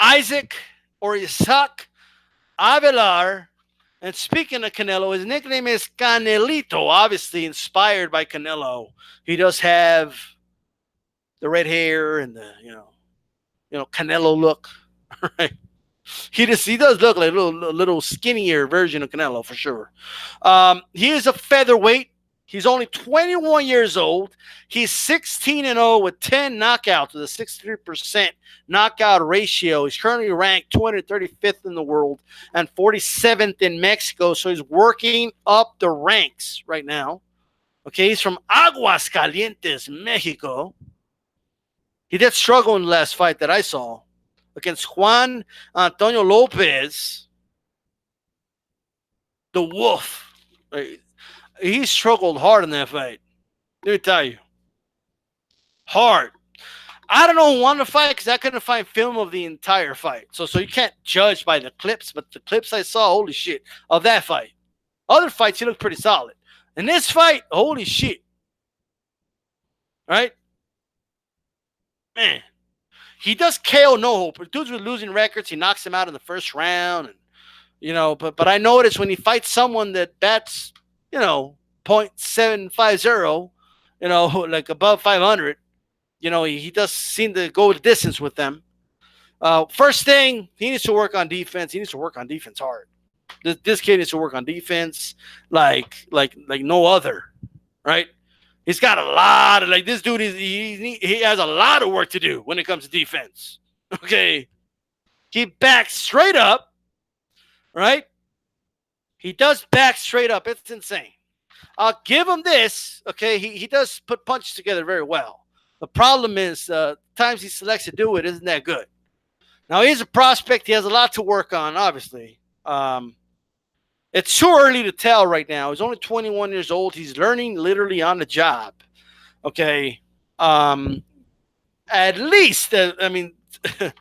Isaac Avelar. And speaking of Canelo, his nickname is Canelito, obviously inspired by Canelo. He does have the red hair and the, Canelo look, right? He does look like a little skinnier version of Canelo for sure. He is a featherweight. He's only 21 years old. He's 16-0 with 10 knockouts with a 63% knockout ratio. He's currently ranked 235th in the world and 47th in Mexico. So he's working up the ranks right now. Okay, he's from Aguascalientes, Mexico. He did struggle in the last fight that I saw against Juan Antonio Lopez. the Wolf. Right? He struggled hard in that fight. Let me tell you, hard. I don't know who won the fight because I couldn't find film of the entire fight. So you can't judge by the clips, but the clips I saw, holy shit, of that fight. Other fights, he looked pretty solid. In this fight, holy shit. Right? Man. He does KO no hope. Dudes with losing records, he knocks him out in the first round. And, but I noticed when he fights someone that bats, .750, like above 500, he does seem to go the distance with them. First thing, he needs to work on defense. He needs to work on defense hard. This kid needs to work on defense like no other, right? He's got a lot of this dude. He has a lot of work to do when it comes to defense. Okay, he backs straight up, right? He does back straight up. It's insane. I'll give him this. Okay, he does put punches together very well. The problem is times he selects to do it isn't that good. Now he's a prospect. He has a lot to work on. Obviously, it's too early to tell right now. He's only 21 years old. He's learning literally on the job. Okay. At least, if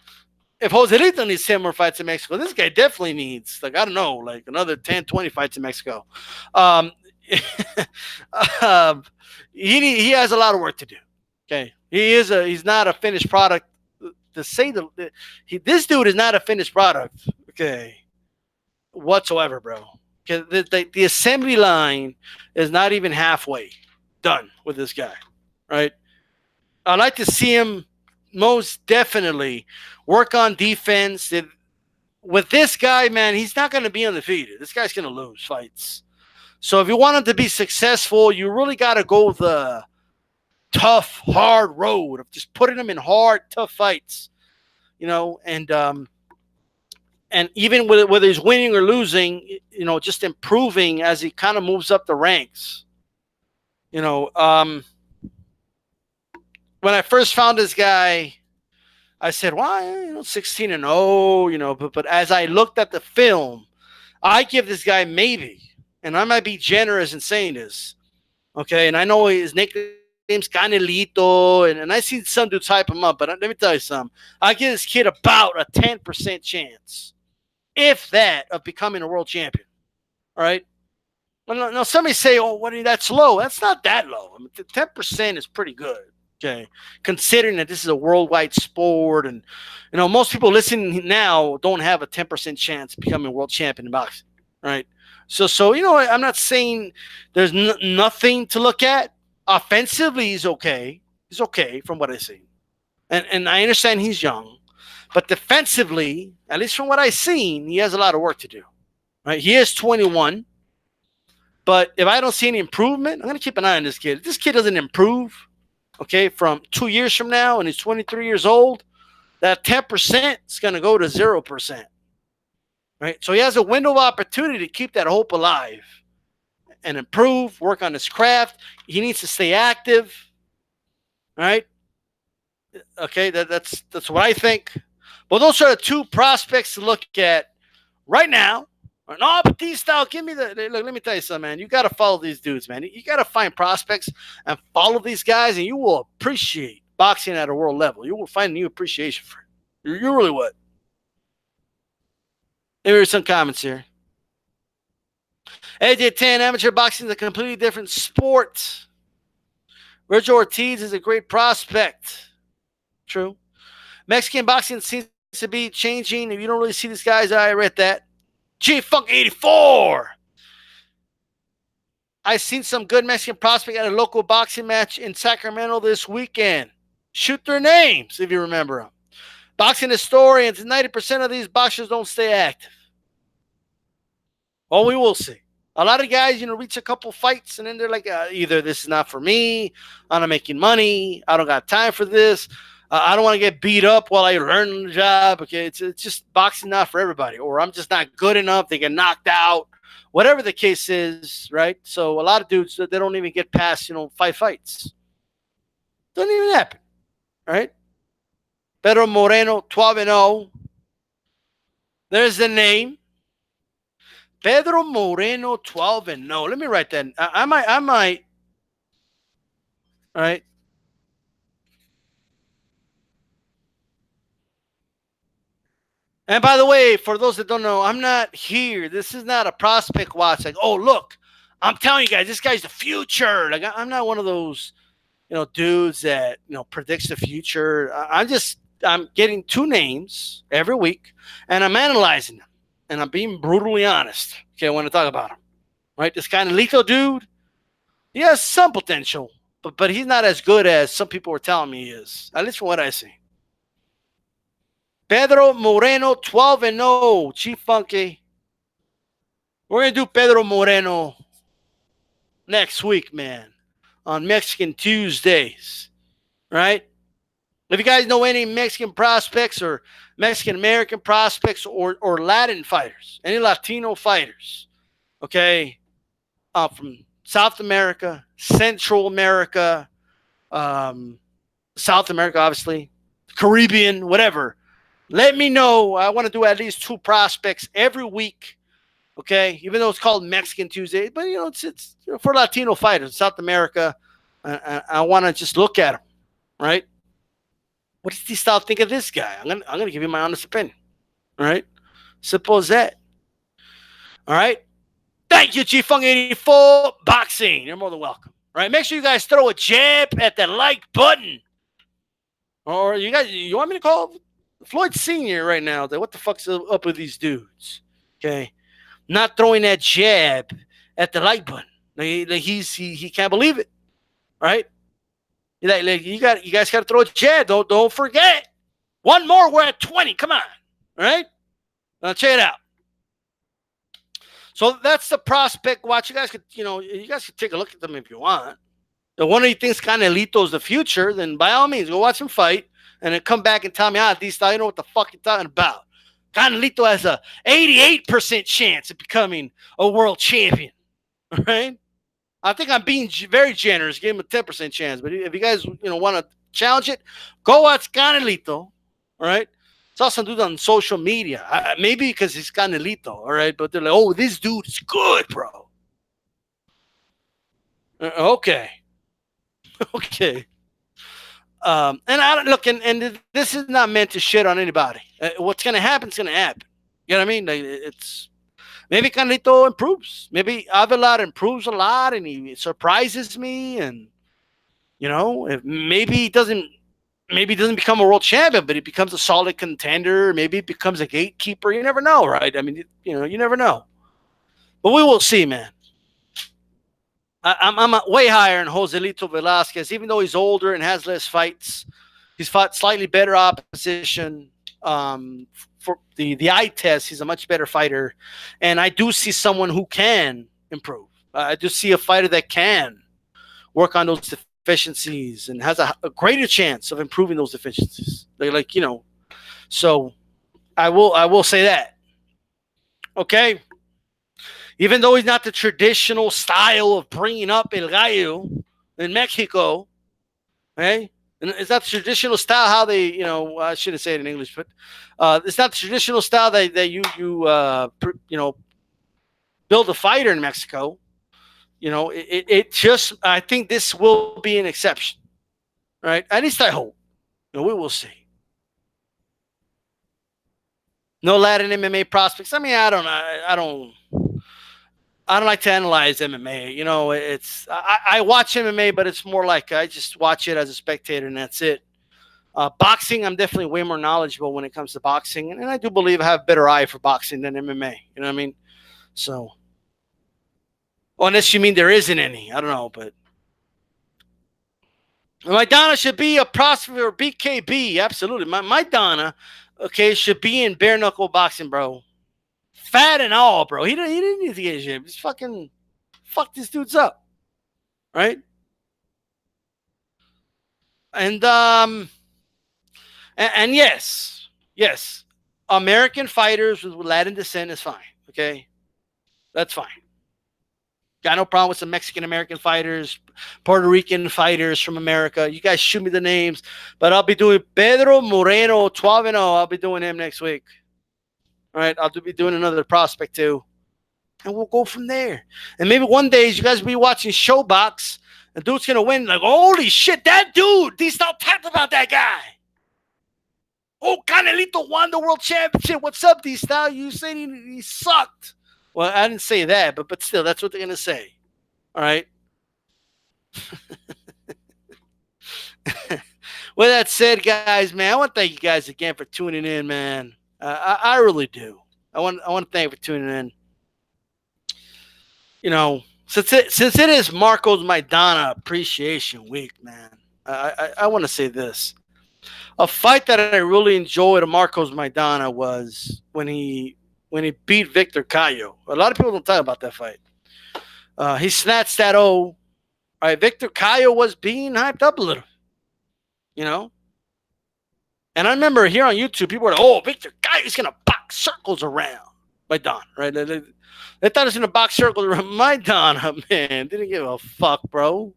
Joselito needs 10 more fights in Mexico, this guy definitely needs, I don't know, another 10, 20 fights in Mexico. He has a lot of work to do. Okay. He's not a finished product. To say this dude is not a finished product. Okay. Whatsoever, bro. The assembly line is not even halfway done with this guy, right? I'd like to see him most definitely work on defense. With this guy, man, he's not going to be undefeated. This guy's going to lose fights. So if you want him to be successful, you really got to go the tough, hard road of just putting him in hard, tough fights, and even whether he's winning or losing, just improving as he kind of moves up the ranks. When I first found this guy, I said, "Why, 16-0, But as I looked at the film, I give this guy maybe, and I might be generous in saying this, okay. And I know his nickname's Canelito, and I see some dudes hype him up, but let me tell you something. I give this kid about a 10% chance, if that, of becoming a world champion. All right. Well, now somebody say, "Oh, that's low." That's not that low. 10% is pretty good. Okay, considering that this is a worldwide sport, and most people listening now don't have a 10% chance of becoming a world champion in boxing. Right. So I'm not saying there's nothing to look at. Offensively, he's okay. He's okay from what I see, and I understand he's young. But defensively, at least from what I've seen, he has a lot of work to do. Right? He is 21. But if I don't see any improvement, I'm going to keep an eye on this kid. If this kid doesn't improve, okay, from 2 years from now and he's 23 years old, that 10% is going to go to 0%. Right? So he has a window of opportunity to keep that hope alive and improve, work on his craft. He needs to stay active. Right? Okay, that's what I think. Well, those are the two prospects to look at right now. No, but DStyle, give me look, let me tell you something, man. You got to follow these dudes, man. You got to find prospects and follow these guys, and you will appreciate boxing at a world level. You will find a new appreciation for it. You really would. Here are some comments here. AJ10, amateur boxing is a completely different sport. Virgil Ortiz is a great prospect. True. Mexican boxing seems to be changing. If you don't really see these guys, I read that. G-Funk 84. I seen some good Mexican prospect at a local boxing match in Sacramento this weekend. Shoot their names if you remember them. Boxing historians, 90% of these boxers don't stay active. Well, we will see. A lot of guys, reach a couple fights and then they're like, either this is not for me, I'm not making money, I don't got time for this. I don't want to get beat up while I learn the job. Okay, it's just boxing not for everybody, or I'm just not good enough. They get knocked out, whatever the case is, right? So a lot of dudes, they don't even get past 5 fights. Doesn't even happen, right? Pedro Moreno, 12-0. There's the name. Pedro Moreno, 12-0. Let me write that. I might. All right. And by the way, for those that don't know, I'm not here. This is not a prospect watch. Like, oh, look, I'm telling you guys, this guy's the future. Like, I'm not one of those, dudes that, predicts the future. I'm getting two names every week and I'm analyzing them and I'm being brutally honest. Okay. I want to talk about him, right? This Canelito dude, he has some potential, but he's not as good as some people were telling me he is, at least from what I see. Pedro Moreno, 12-0. Chief Funky. We're going to do Pedro Moreno next week, man, on Mexican Tuesdays, right? If you guys know any Mexican prospects or Mexican American prospects or Latin fighters, any Latino fighters, okay, from South America, Central America, South America, obviously, Caribbean, whatever, let me know. I want to do at least two prospects every week. Okay, even though it's called Mexican Tuesday, but it's for Latino fighters in South America. I want to just look at them, right? What does DStyle think of this guy? I'm gonna give you my honest opinion. All right, suppose that. All right, thank you, Chief Fung 84 Boxing. You're more than welcome. All right, make sure you guys throw a jab at the like button. Or you want me to call Floyd Senior right now? What the fuck's up with these dudes? Okay. Not throwing that jab at the like button. He can't believe it, right? You guys got to throw a jab. Don't forget. One more, we're at 20. Come on, all right? Now check it out. So that's the prospect watch. You guys could take a look at them if you want. If one of you thinks Canelito is the future, then by all means go watch him fight, and then come back and tell me, DStyle, you know what the fuck you're talking about. Canelito has a 88% chance of becoming a world champion. All right? I think I'm being very generous. Give him a 10% chance. But if you guys want to challenge it, go watch Canelito. All right? Saw some dude on social media. Maybe because he's Canelito. All right? But they're like, oh, this dude is good, bro. Okay. Okay. And I don't look, and this is not meant to shit on anybody. What's going to happen is going to happen. You know what I mean? It's maybe Canelito improves. Maybe Avila improves a lot, and he surprises me. And if maybe he doesn't become a world champion, but he becomes a solid contender. Maybe he becomes a gatekeeper. You never know, right? I mean, you never know. But we will see, man. I'm way higher in Joselito Velazquez, even though he's older and has less fights. He's fought slightly better opposition. For the eye test, he's a much better fighter. And I do see someone who can improve. I do see a fighter that can work on those deficiencies and has a greater chance of improving those deficiencies. So I will say that. Okay? Even though he's not the traditional style of bringing up El Gallo in Mexico, okay? And it's not the traditional style how they, I shouldn't say it in English, but it's not the traditional style that you build a fighter in Mexico. It just, I think this will be an exception, right? At least I hope. We will see. No Latin MMA prospects. I mean, I don't like to analyze MMA. It's I watch MMA, but it's more like I just watch it as a spectator, and that's it. Boxing, I'm definitely way more knowledgeable when it comes to boxing, and I do believe I have a better eye for boxing than MMA. You know what I mean? So, unless you mean there isn't any, I don't know, but my Donna should be a prospect or BKB. Absolutely, my Donna, okay, should be in bare knuckle boxing, bro. Fat and all, bro. He didn't need to get in shape. Just fucking fuck these dudes up, right? And yes, American fighters with Latin descent is fine. Okay, that's fine. Got no problem with some Mexican American fighters, Puerto Rican fighters from America. You guys shoot me the names, but I'll be doing Pedro Moreno, 12-0. I'll be doing him next week. All right, I'll be doing another prospect too. and we'll go from there. And maybe one day you guys will be watching Showbox, and dude's gonna win. Like, holy shit, that dude! D-Style talked about that guy. Oh, Canelito won the world championship. What's up, D-Style? You said he sucked. Well, I didn't say that, but still, that's what they're gonna say. All right. With that said, guys, man, I want to thank you guys again for tuning in, man. I really do. I want to thank you for tuning in. You know, since it is Marcos Maidana Appreciation Week, man, I want to say this. A fight that I really enjoyed of Marcos Maidana was when he beat Victor Cayo. A lot of people don't talk about that fight. He snatched that O. All right, Victor Cayo was being hyped up a little. You know? And I remember here on YouTube, people were like, oh, Victor Cayo's going to box circles around Maidana, right? They thought he was going to box circles around Maidana, man. Didn't give a fuck, bro.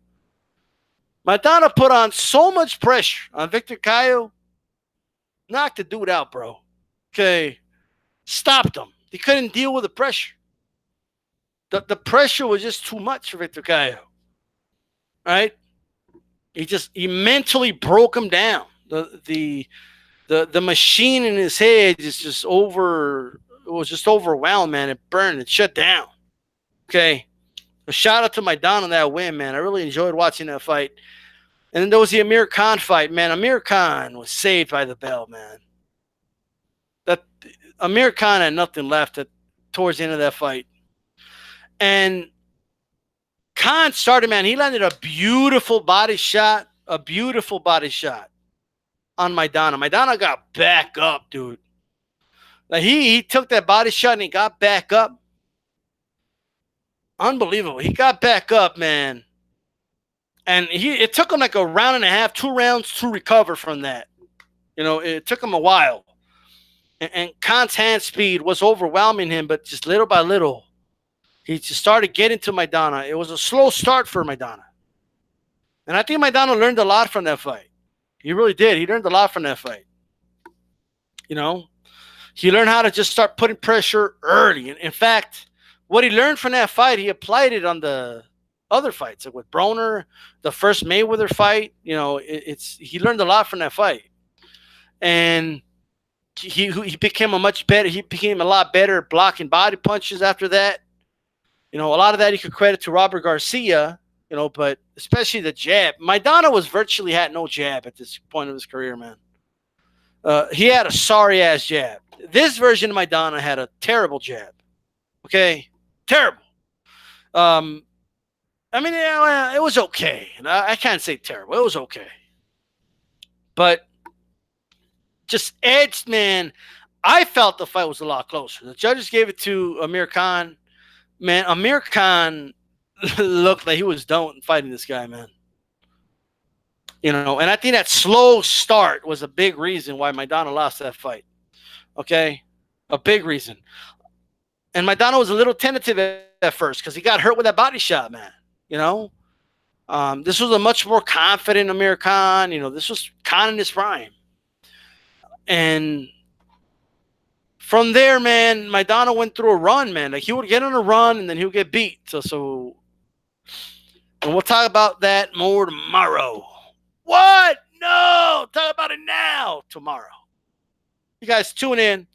Maidana put on so much pressure on Victor Cayo, knocked the dude out, bro. Okay. Stopped him. He couldn't deal with the pressure. The pressure was just too much for Victor Cayo. Right? He mentally broke him down. The machine in his head is just overwhelmed, man. It burned, it shut down. Okay. A shout out to Maidana on that win, man. I really enjoyed watching that fight. And then there was the Amir Khan fight, man. Amir Khan was saved by the bell, man. That Amir Khan had nothing left towards the end of that fight. And Khan started, man. He landed a beautiful body shot on Maidana. Maidana got back up, dude. Like he took that body shot and he got back up. Unbelievable. He got back up, man. And it took him like a round and a half, 2 rounds to recover from that. You know, it took him a while. And Khan's hand speed was overwhelming him, but just little by little, he just started getting to Maidana. It was a slow start for Maidana. And I think Maidana learned a lot from that fight. He really did. He learned a lot from that fight. You know, he learned how to just start putting pressure early. In fact, what he learned from that fight, he applied it on the other fights, like with Broner, the first Mayweather fight. You know, he learned a lot from that fight, and he became He became a lot better at blocking body punches after that. You know, a lot of that you could credit to Robert Garcia. You know, but especially the jab. Maidana virtually had no jab at this point of his career, man. He had a sorry ass jab. This version of Maidana had a terrible jab. Okay, terrible. I mean, it was okay. I can't say terrible. It was okay. But just edged, man. I felt the fight was a lot closer. The judges gave it to Amir Khan. Man, Amir Khan looked like he was done fighting this guy, man. You know, and I think that slow start was a big reason why Maidana lost that fight. Okay? A big reason. And Maidana was a little tentative at first because he got hurt with that body shot, man. You know, this was a much more confident Amir Khan. You know, this was Khan in his prime. And from there, man, Maidana went through a run, man. Like he would get on a run and then he would get beat. So, and we'll talk about that more tomorrow. What? No, talk about it now. Tomorrow. You guys tune in.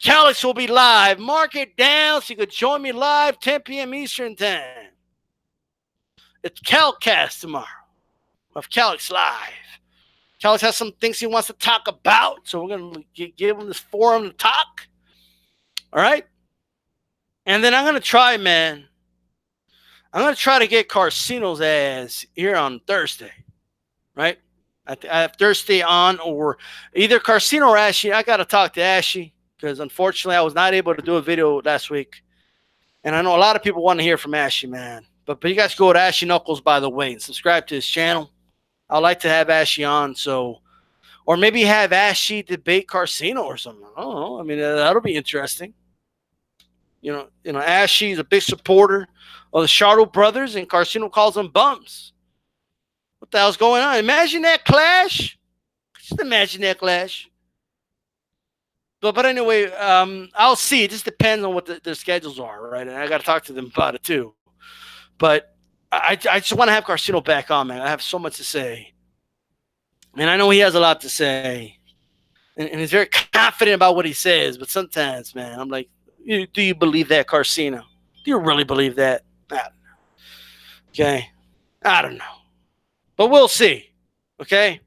Calix will be live. Mark it down so you could join me live 10 p.m. Eastern time. It's Calcast tomorrow. We'll have Calix live. Calix has some things he wants to talk about, so we're going to give him this forum to talk. All right? And then I'm going to try, man. I'm going to try to get Carcino's ass here on Thursday. Right? I have Thursday on, or either Carcino or Ashy. I got to talk to Ashy because unfortunately I was not able to do a video last week. And I know a lot of people want to hear from Ashy, man. But you guys go to Ashy Knuckles, by the way, and subscribe to his channel. I'd like to have Ashy on, or maybe have Ashy debate Carcino or something. I don't know. I mean, that'll be interesting. You know, Ashy's a big supporter of the Charlo brothers, and Carcino calls them bums. What the hell's going on? Imagine that clash. Just imagine that clash. But anyway, I'll see. It just depends on what their schedules are, right? And I got to talk to them about it too. But I just want to have Carcino back on, man. I have so much to say, and I know he has a lot to say, and he's very confident about what he says. But sometimes, man, I'm like, do you believe that, Carcino? Do you really believe that? I don't know. Okay, I don't know, but we'll see. Okay.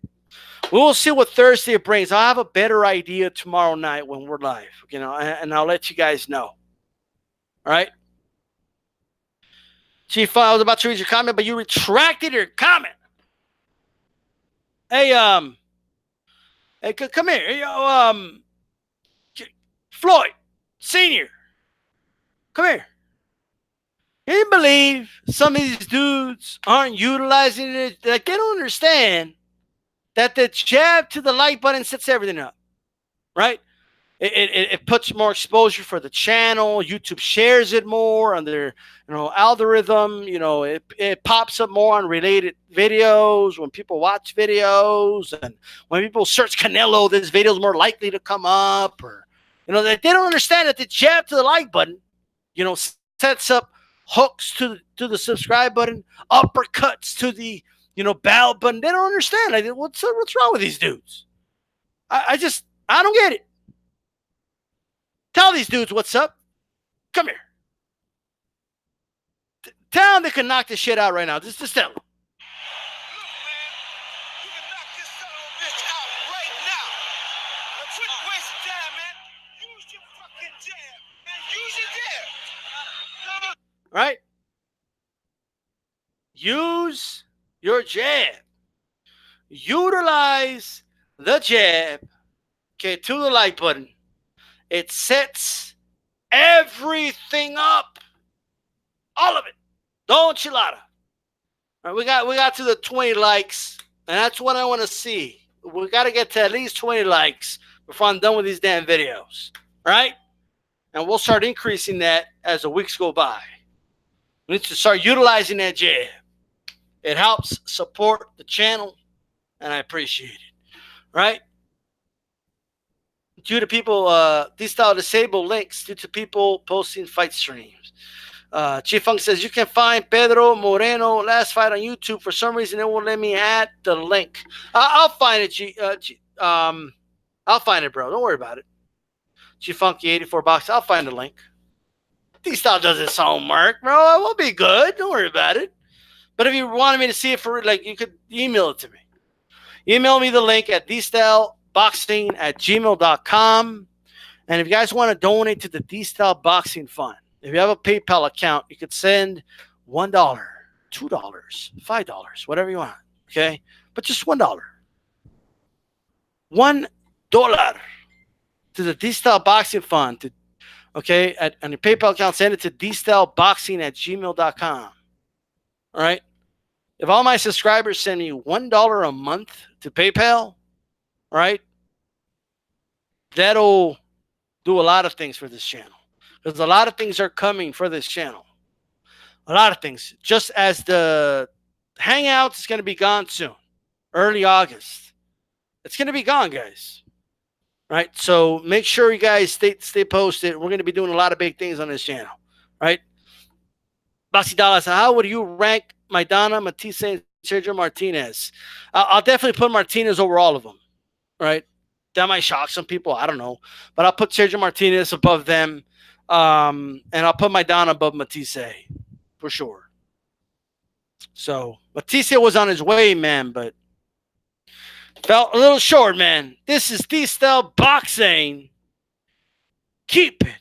We will see what Thursday brings. I'll have a better idea tomorrow night when we're live, and I'll let you guys know. All right? Chief, I was about to read your comment, but you retracted your comment. Hey, come here. Floyd, Senior, come here. Can you believe some of these dudes aren't utilizing it? Like, they don't understand that the jab to the like button sets everything up, right? It puts more exposure for the channel. YouTube shares it more on their algorithm. It pops up more on related videos when people watch videos, and when people search Canelo, this video is more likely to come up. Or they don't understand that the jab to the like button, sets up hooks to the subscribe button, uppercuts to the bell button. They don't understand. What's wrong with these dudes? I don't get it. Tell these dudes what's up. Come here. Tell them they can knock this shit out right now. Just tell them. Look, man, you can knock this son of a bitch out right now. And quit wasting time, man. Use your fucking jab, man. Use your jab. Right? Use your jab. Utilize the jab. Okay, to the like button. It sets everything up. All of it. Don't chilada. All right, we got to the 20 likes, and that's what I want to see. We got to get to at least 20 likes before I'm done with these damn videos. Right? And we'll start increasing that as the weeks go by. We need to start utilizing that jab. It helps support the channel, and I appreciate it. Right? Due to people, DStyle disable links due to people posting fight streams. Chief Funk says, you can find Pedro Moreno last fight on YouTube. For some reason, it won't let me add the link. I'll find it, I'll find it, bro. Don't worry about it. Chief Funky 84 box. I'll find the link. DStyle does his homework, bro. It will be good. Don't worry about it. But if you wanted me to see it for, you could email it to me. Email me the link at DStyleBoxing@gmail.com. And if you guys want to donate to the DStyle Boxing Fund, if you have a PayPal account, you could send $1, $2, $5, whatever you want. Okay? But just $1. $1 to the DStyle Boxing Fund. Okay? On your PayPal account, send it to DStyleBoxing@gmail.com. All right? If all my subscribers send me $1 a month to PayPal, all right, that'll do a lot of things for this channel. Because a lot of things are coming for this channel. A lot of things. Just as the Hangouts is going to be gone soon. Early August. It's going to be gone, guys. Right? So make sure you guys stay posted. We're going to be doing a lot of big things on this channel. Right? Boxy Dallas, how would you rank Maidana, Matisse, and Sergio Martinez? I'll definitely put Martinez over all of them. Right? That might shock some people. I don't know. But I'll put Sergio Martinez above them. And I'll put Maidana above Matisse. For sure. So, Matisse was on his way, man. But felt a little short, man. This is DStyleBoxing. Keep it